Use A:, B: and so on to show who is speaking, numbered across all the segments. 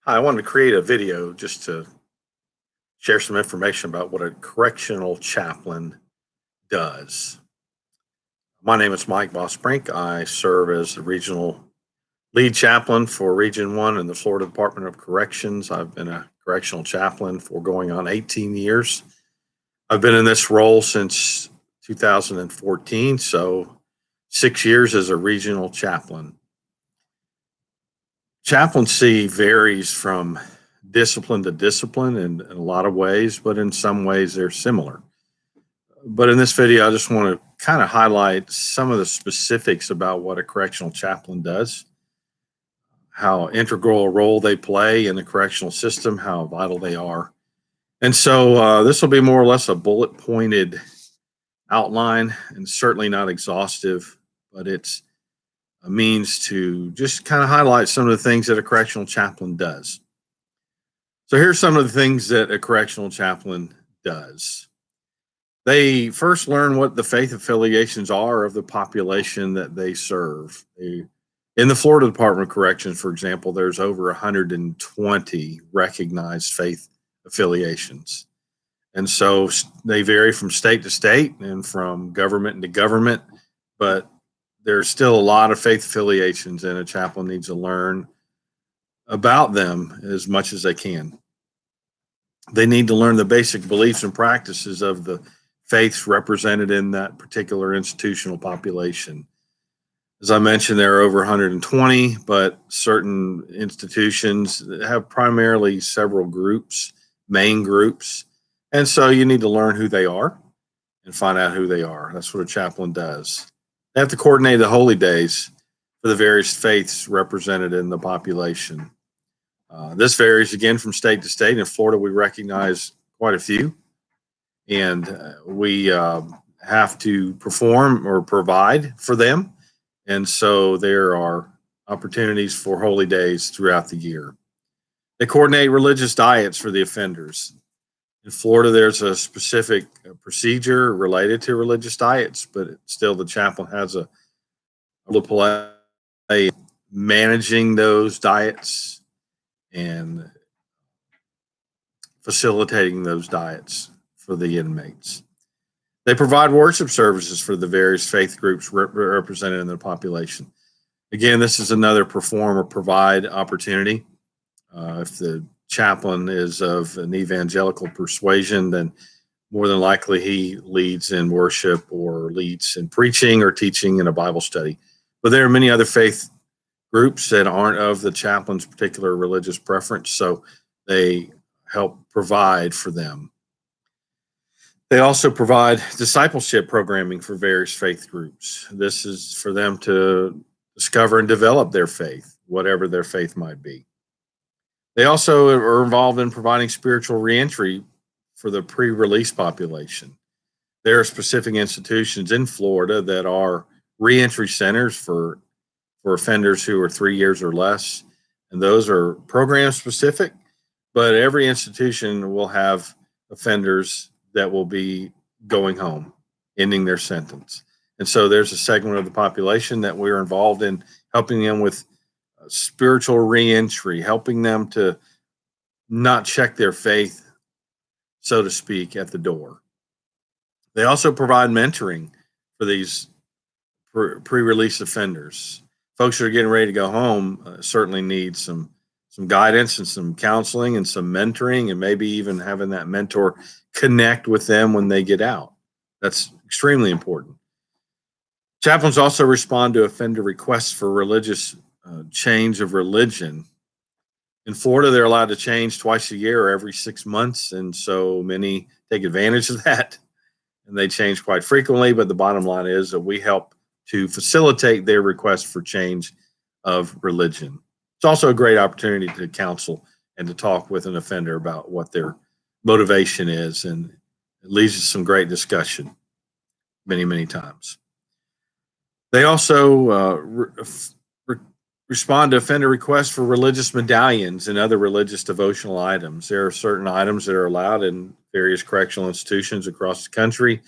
A: Hi, I wanted to create a video just to share some information about what a correctional chaplain does. My name is Mike Bosbrink. I serve as the regional lead chaplain for Region 1 in the Florida Department of Corrections. I've been a correctional chaplain for going on 18 years. I've been in this role since 2014, so 6 years as a regional chaplain. Chaplaincy varies from discipline to discipline in a lot of ways, but in some ways they're similar. But in this video, I just want to kind of highlight some of the specifics about what a correctional chaplain does, how integral a role they play in the correctional system, how vital they are. And so this will be more or less a bullet pointed outline and certainly not exhaustive, but it's a means to just kind of highlight some of the things that a correctional chaplain does. So here's some of the things that a correctional chaplain does. They first learn what the faith affiliations are of the population that they serve. In the Florida Department of Corrections, for example, there's over 120 recognized faith affiliations. And so they vary from state to state and from government to government, but there's still a lot of faith affiliations, and a chaplain needs to learn about them as much as they can. They need to learn the basic beliefs and practices of the faiths represented in that particular institutional population. As I mentioned, there are over 120, but certain institutions have primarily several groups, main groups. And so you need to learn who they are and find out who they are. That's what a chaplain does. They have to coordinate the holy days for the various faiths represented in the population. This varies again from state to state. In Florida, we recognize quite a few, and we have to perform or provide for them. And so there are opportunities for holy days throughout the year. They coordinate religious diets for the offenders. In Florida, there's a specific procedure related to religious diets, but still the chaplain has a role to play managing those diets and facilitating those diets for the inmates. They provide worship services for the various faith groups represented in the population. Again, this is another perform or provide opportunity. If the chaplain is of an evangelical persuasion, then more than likely he leads in worship or leads in preaching or teaching in a Bible study. But there are many other faith groups that aren't of the chaplain's particular religious preference, so they help provide for them. They also provide discipleship programming for various faith groups. This is for them to discover and develop their faith, whatever their faith might be. They also are involved in providing spiritual reentry for the pre-release population. There are specific institutions in Florida that are reentry centers for offenders who are 3 years or less, and those are program specific, but every institution will have offenders that will be going home, ending their sentence. And so there's a segment of the population that we're involved in helping them with spiritual reentry, helping them to not check their faith, so to speak, at the door. They also provide mentoring for these pre-release offenders. Folks that are getting ready to go home certainly need some guidance and some counseling and some mentoring, and maybe even having that mentor connect with them when they get out. That's extremely important. Chaplains also respond to offender requests for religious change of religion. In Florida, they're allowed to change twice a year or every 6 months, and so many take advantage of that, and they change quite frequently. But the bottom line is that we help to facilitate their request for change of religion. It's also a great opportunity to counsel and to talk with an offender about what their motivation is, and it leads to some great discussion many, many times. They also respond to offender requests for religious medallions and other religious devotional items. There are certain items that are allowed in various correctional institutions across the country,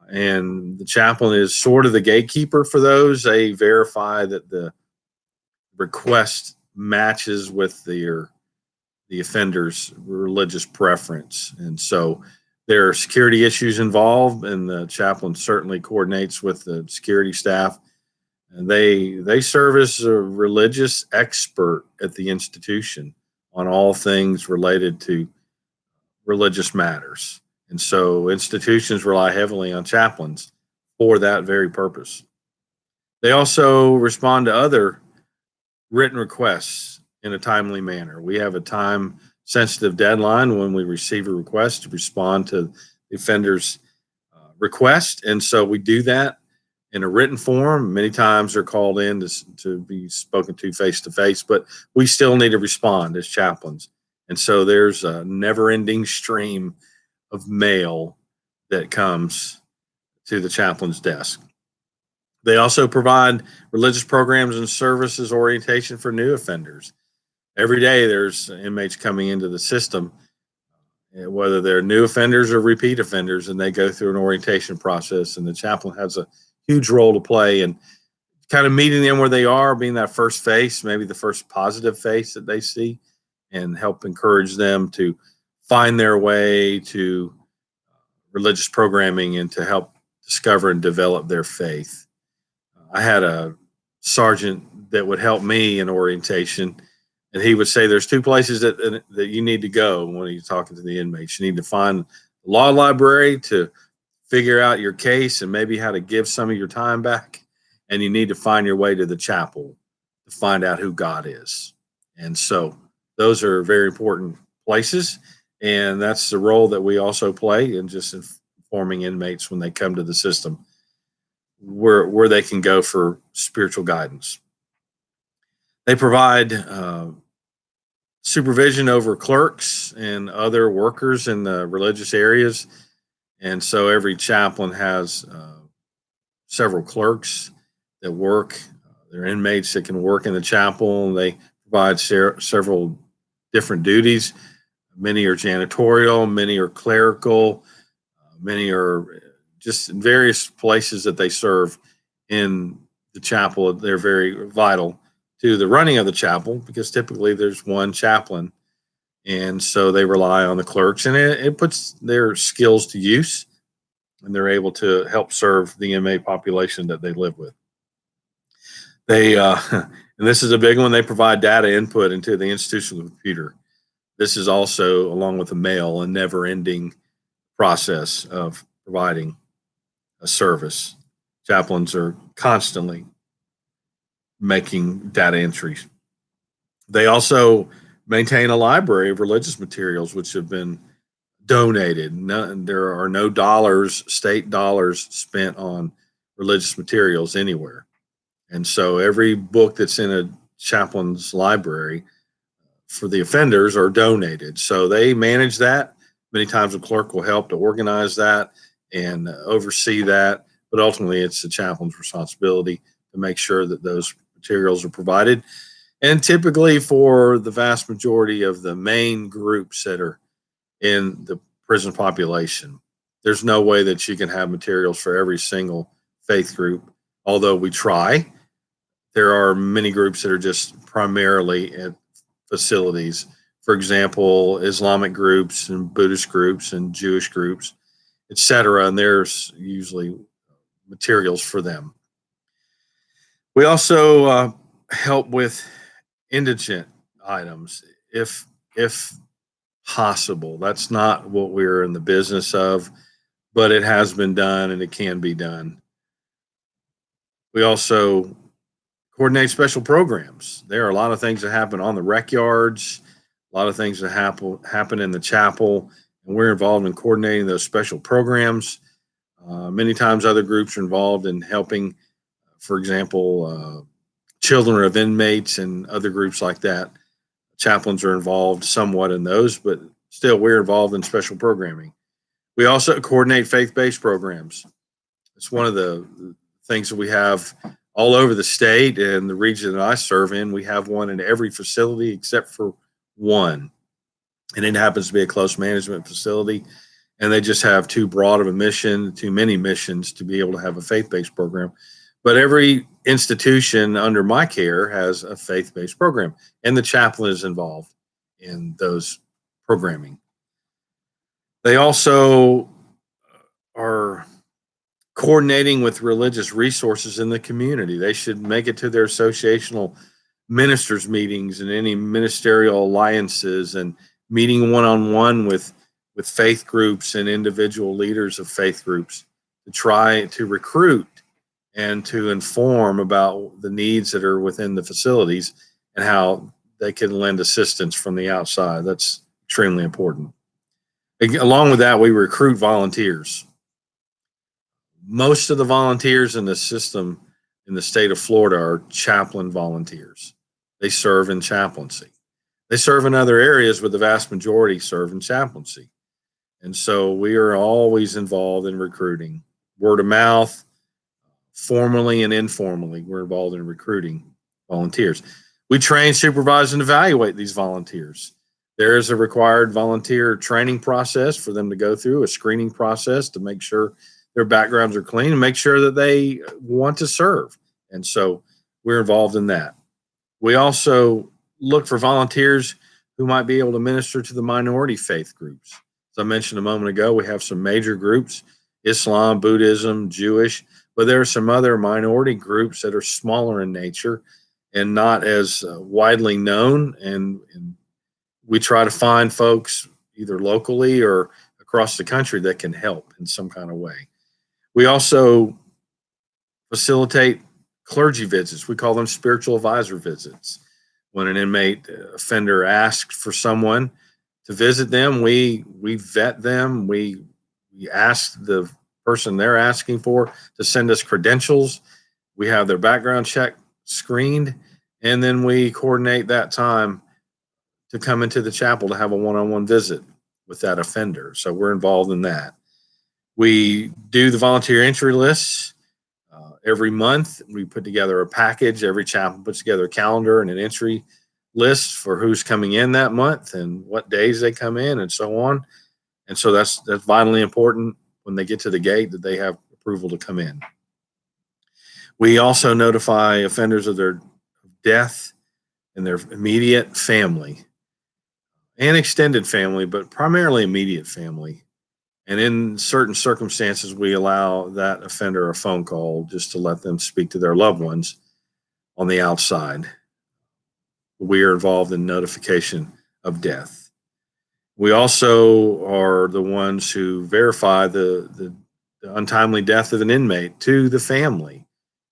A: and the chaplain is sort of the gatekeeper for those. They verify that the request matches with their the offender's religious preference. And so there are security issues involved, and the chaplain certainly coordinates with the security staff. And they serve as a religious expert at the institution on all things related to religious matters. And so institutions rely heavily on chaplains for that very purpose. They also respond to other written requests in a timely manner. We have a time sensitive deadline when we receive a request to respond to the offender's request. And so we do that in a written form. Many times they're called in to be spoken to face, but we still need to respond as chaplains. And so there's a never ending stream of mail that comes to the chaplain's desk. They also provide religious programs and services orientation for new offenders. Every day there's inmates coming into the system, whether they're new offenders or repeat offenders, and they go through an orientation process, and the chaplain has a huge role to play in kind of meeting them where they are, being that first face, maybe the first positive face that they see, and help encourage them to find their way to religious programming and to help discover and develop their faith. I had a sergeant that would help me in orientation, and he would say there's two places that you need to go when you're talking to the inmates. You need to find the law library to figure out your case and maybe how to give some of your time back, and you need to find your way to the chapel to find out who God is. And so those are very important places, and that's the role that we also play in just informing inmates when they come to the system where they can go for spiritual guidance. They provide supervision over clerks and other workers in the religious areas. And so every chaplain has several clerks that work. They're inmates that can work in the chapel. They provide several different duties. Many are janitorial, many are clerical, many are just in various places that they serve in the chapel. They're very vital to the running of the chapel because typically there's one chaplain. And so they rely on the clerks, and it puts their skills to use, and they're able to help serve the inmate population that they live with. They, and this is a big one, they provide data input into the institutional computer. This is also, along with the mail, a never ending process of providing a service. Chaplains are constantly making data entries. They also maintain a library of religious materials which have been donated. There are no state dollars spent on religious materials anywhere. And so every book that's in a chaplain's library for the offenders are donated. So they manage that. Many times a clerk will help to organize that and oversee that, but ultimately it's the chaplain's responsibility to make sure that those materials are provided. And typically for the vast majority of the main groups that are in the prison population, there's no way that you can have materials for every single faith group, although we try. There are many groups that are just primarily at facilities. For example, Islamic groups and Buddhist groups and Jewish groups, etc. And there's usually materials for them. We also help with indigent items if possible. That's not what we're in the business of, but it has been done and it can be done. We also coordinate special programs. There are a lot of things that happen on the rec yards, a lot of things that happen in the chapel, and we're involved in coordinating those special programs. Many times other groups are involved in helping, for example, children of inmates and other groups like that. Chaplains are involved somewhat in those, but still we're involved in special programming. We also coordinate faith-based programs. It's one of the things that we have all over the state and the region that I serve in. We have one in every facility except for one. And it happens to be a close management facility. And they just have too broad of a mission, too many missions to be able to have a faith-based program. But every institution under my care has a faith-based program, and the chaplain is involved in those programming. They also are coordinating with religious resources in the community. They should make it to their associational ministers meetings and any ministerial alliances, and meeting one-on-one with faith groups and individual leaders of faith groups to try to recruit and to inform about the needs that are within the facilities and how they can lend assistance from the outside. That's extremely important. Along with that, we recruit volunteers. Most of the volunteers in the system in the state of Florida are chaplain volunteers. They serve in chaplaincy. They serve in other areas, but the vast majority serve in chaplaincy. And so we are always involved in recruiting. Word of mouth, formally and informally, we're involved in recruiting volunteers. We train, supervise, and evaluate these volunteers. There is a required volunteer training process for them to go through, a screening process to make sure their backgrounds are clean and make sure that they want to serve. And so we're involved in that. We also look for volunteers who might be able to minister to the minority faith groups. As I mentioned a moment ago, we have some major groups: Islam, Buddhism, Jewish, but there are some other minority groups that are smaller in nature and not as widely known. And we try to find folks either locally or across the country that can help in some kind of way. We also facilitate clergy visits. We call them spiritual advisor visits. When an inmate offender asks for someone to visit them, we vet them. We ask the person they're asking for to send us credentials. We have their background check screened, and then we coordinate that time to come into the chapel to have a one-on-one visit with that offender. So we're involved in that. We do the volunteer entry lists every month. We put together a package. Every chapel puts together a calendar and an entry list for who's coming in that month and what days they come in and so on. And so that's vitally important when they get to the gate that they have approval to come in. We also notify offenders of their death and their immediate family and extended family, but primarily immediate family. And in certain circumstances, we allow that offender a phone call just to let them speak to their loved ones on the outside. We are involved in notification of death. We also are the ones who verify the untimely death of an inmate to the family.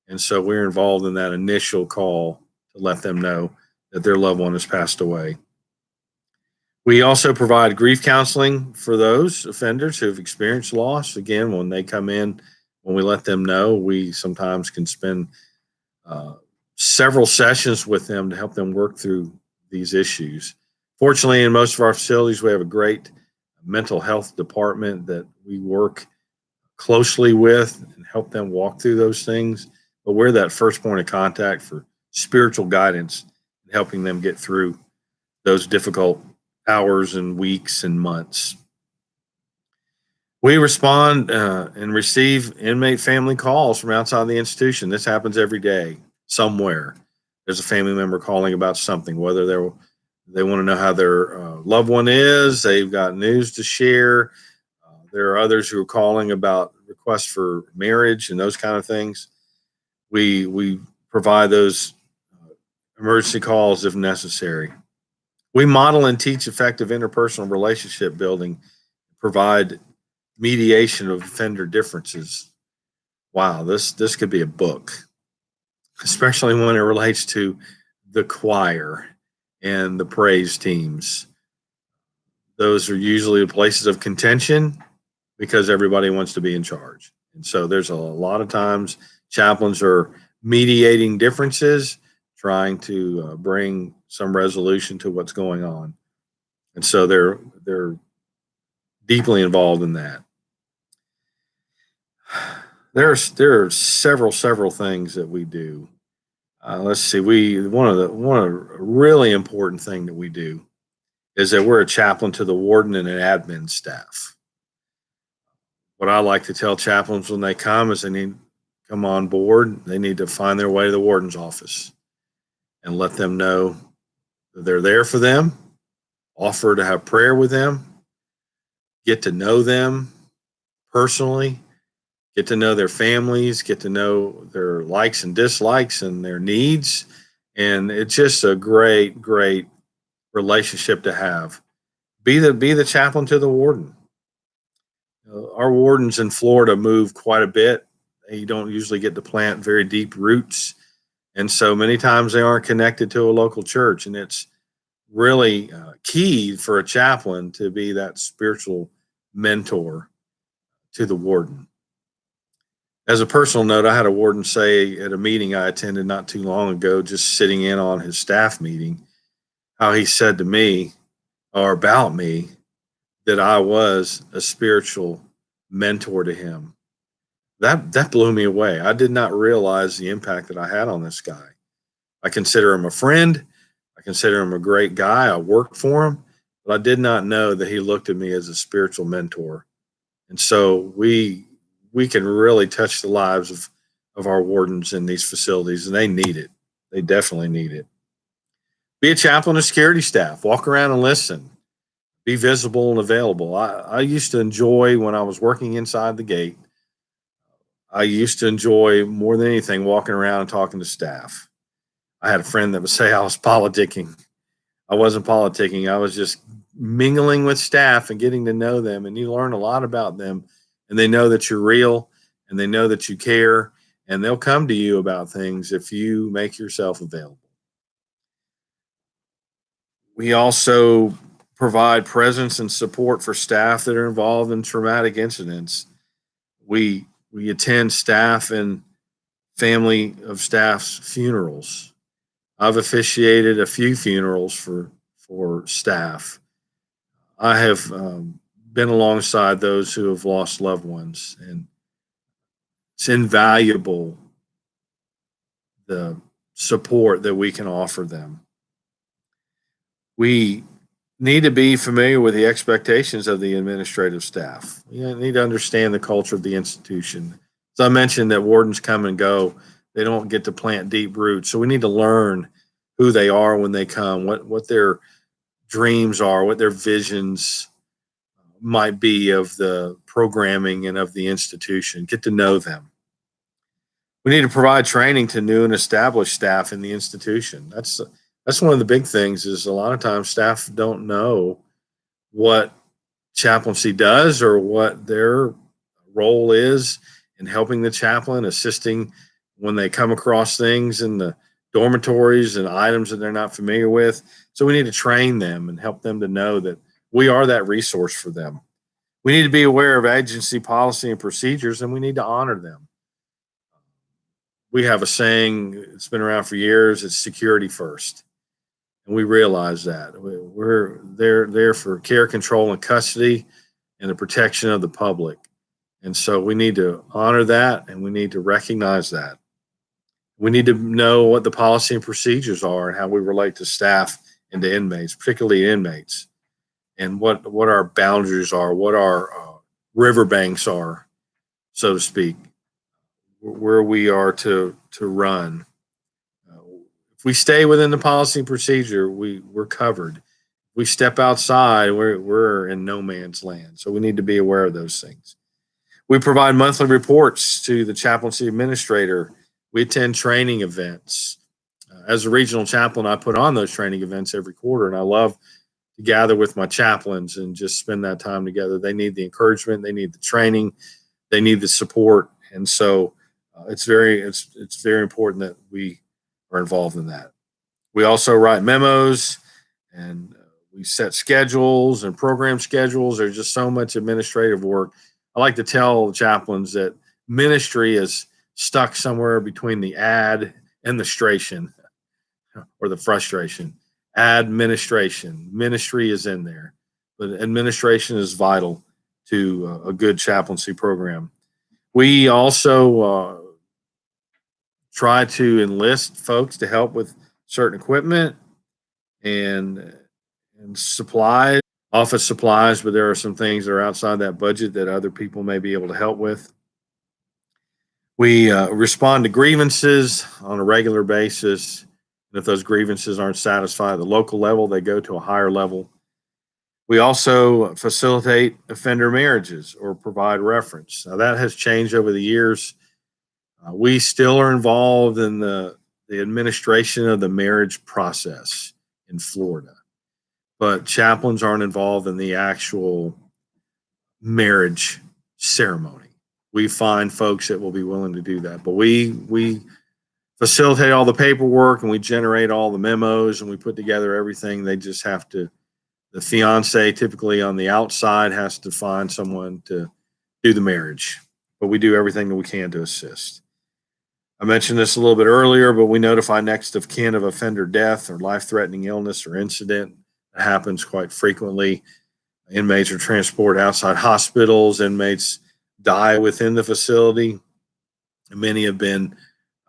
A: And so we're involved in that initial call to let them know that their loved one has passed away. We also provide grief counseling for those offenders who have experienced loss. Again, when they come in, when we let them know, we sometimes can spend several sessions with them to help them work through these issues. Fortunately, in most of our facilities, we have a great mental health department that we work closely with and help them walk through those things. But we're that first point of contact for spiritual guidance and helping them get through those difficult hours and weeks and months. We respond and receive inmate family calls from outside the institution. This happens every day somewhere. There's a family member calling about something, whether they want to know how their loved one is, they've got news to share. There are others who are calling about requests for marriage and those kind of things. We provide those emergency calls if necessary. We model and teach effective interpersonal relationship building, provide mediation of offender differences. Wow, this could be a book, especially when it relates to the choir and the praise teams. Those are usually the places of contention because everybody wants to be in charge. And so there's a lot of times chaplains are mediating differences, trying to bring some resolution to what's going on. And so they're deeply involved in that. There are several things that we do. Let's see. One of the really important thing that we do is that we're a chaplain to the warden and an admin staff. What I like to tell chaplains when they come is they need to come on board. They need to find their way to the warden's office and let them know that they're there for them offer to have prayer with them, get to know them personally, get to know their families, get to know their likes and dislikes and their needs. And it's just a great, great relationship to have. Be the chaplain to the warden. Our wardens in Florida move quite a bit. They don't usually get to plant very deep roots. And so many times they aren't connected to a local church. And it's really key for a chaplain to be that spiritual mentor to the warden. As a personal note, I had a warden say at a meeting I attended not too long ago, just sitting in on his staff meeting, how he said to me or about me that I was a spiritual mentor to him. That blew me away. I did not realize the impact that I had on this guy. I consider him a friend. I consider him a great guy. I worked for him, but I did not know that he looked at me as a spiritual mentor. And so we can really touch the lives of our wardens in these facilities, and they need it. They definitely need it. Be a chaplain of security staff. Walk around and listen. Be visible and available. I used to enjoy when I was working inside the gate. I used to enjoy more than anything walking around and talking to staff. I had a friend that would say I was politicking. I wasn't politicking. I was just mingling with staff and getting to know them. And you learn a lot about them. And they know that you're real and they know that you care. And they'll come to you about things if you make yourself available. We also provide presence and support for staff that are involved in traumatic incidents. We attend staff and family of staff's funerals. I've officiated a few funerals for staff. I have been alongside those who have lost loved ones, and it's invaluable the support that we can offer them. We need to be familiar with the expectations of the administrative staff. You need to understand the culture of the institution. As I mentioned, that wardens come and go; they don't get to plant deep roots. So we need to learn who they are when they come, what their dreams are, what their visions might be of the programming and of the institution. Get to know them. We need to provide training to new and established staff in the institution. That's one of the big things. Is a lot of times staff don't know what chaplaincy does or what their role is in helping the chaplain, assisting when they come across things in the dormitories and items that they're not familiar with. So we need to train them and help them to know that we are that resource for them. We need to be aware of agency policy and procedures, and we need to honor them. We have a saying, it's been around for years, it's security first. And we realize that. We're there for care, control, and custody and the protection of the public. And so we need to honor that and we need to recognize that. We need to know what the policy and procedures are and how we relate to staff and to inmates, particularly inmates, and what our boundaries are, what our riverbanks are, so to speak, where we are to run. If we stay within the policy and procedure, we're covered. If we step outside, we're in no man's land. So we need to be aware of those things. We provide monthly reports to the chaplaincy administrator. We attend training events. As a regional chaplain, I put on those training events every quarter, and I love to gather with my chaplains and just spend that time together. They need the encouragement, they need the training, they need the support, and so it's very important that we are involved in that. We also write memos and we set schedules and program schedules. There's just so much administrative work. I like to tell chaplains that ministry is stuck somewhere between the ad and the stration or the frustration. Administration, ministry is in there, but administration is vital to a good chaplaincy program. We also try to enlist folks to help with certain equipment and supplies, office supplies, but there are some things that are outside that budget that other people may be able to help with. We respond to grievances on a regular basis. And if those grievances aren't satisfied at the local level, they go to a higher level. We also facilitate offender marriages or provide reference. Now, that has changed over the years. We still are involved in the administration of the marriage process in Florida, but chaplains aren't involved in the actual marriage ceremony. We find folks that will be willing to do that, but we facilitate all the paperwork and we generate all the memos and we put together everything. They just have to, the fiance typically on the outside has to find someone to do the marriage, but we do everything that we can to assist. I mentioned this a little bit earlier, but we notify next of kin of offender death or life-threatening illness or incident. That happens quite frequently. Inmates are transported outside hospitals. Inmates die within the facility. Many have been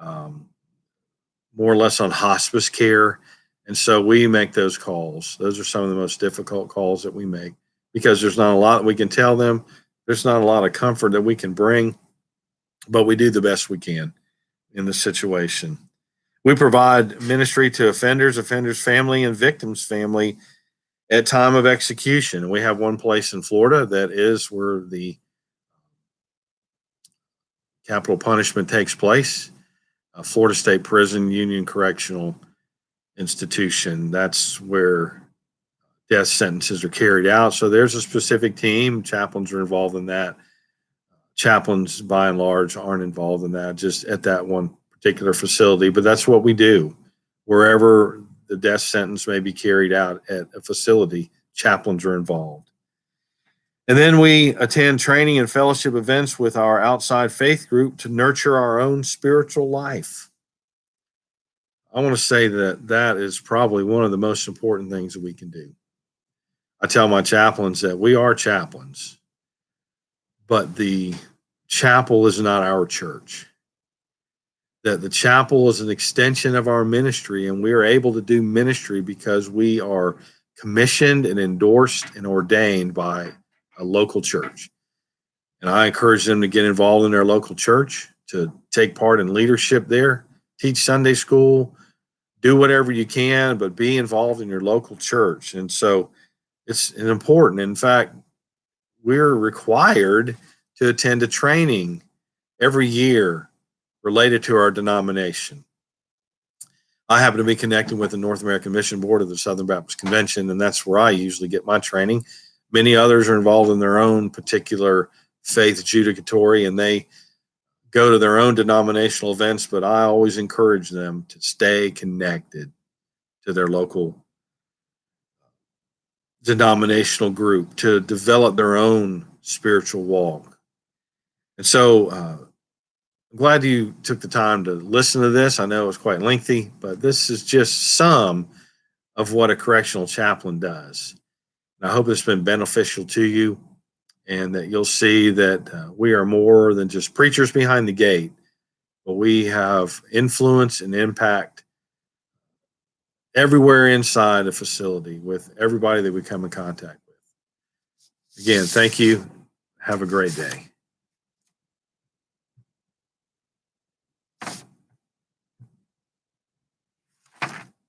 A: more or less on hospice care. And so we make those calls. Those are some of the most difficult calls that we make because there's not a lot we can tell them. There's not a lot of comfort that we can bring, but we do the best we can in the situation. We provide ministry to offenders, offenders' family, and victims' family at time of execution. We have one place in Florida that is where the capital punishment takes place, Florida State Prison Union Correctional Institution. That's where death sentences are carried out. So there's a specific team. Chaplains are involved in that. Chaplains, by and large, aren't involved in that, just at that one particular facility. But that's what we do. Wherever the death sentence may be carried out at a facility, chaplains are involved. And then we attend training and fellowship events with our outside faith group to nurture our own spiritual life. I want to say that that is probably one of the most important things that we can do. I tell my chaplains that we are chaplains, but the chapel is not our church. That the chapel is an extension of our ministry, and we are able to do ministry because we are commissioned and endorsed and ordained by a local church. And I encourage them to get involved in their local church, to take part in leadership there, teach Sunday school, do whatever you can, but be involved in your local church. And so it's important. In fact, we're required to attend a training every year related to our denomination. I happen to be connected with the North American Mission Board of the Southern Baptist Convention, and that's where I usually get my training. Many others are involved in their own particular faith judicatory, and they go to their own denominational events, but I always encourage them to stay connected to their local denominational group, to develop their own spiritual walk. And so I'm glad you took the time to listen to this. I know it was quite lengthy, but this is just some of what a correctional chaplain does. And I hope it's been beneficial to you and that you'll see that we are more than just preachers behind the gate, but we have influence and impact everywhere inside a facility with everybody that we come in contact with. Again, thank you. Have a great day.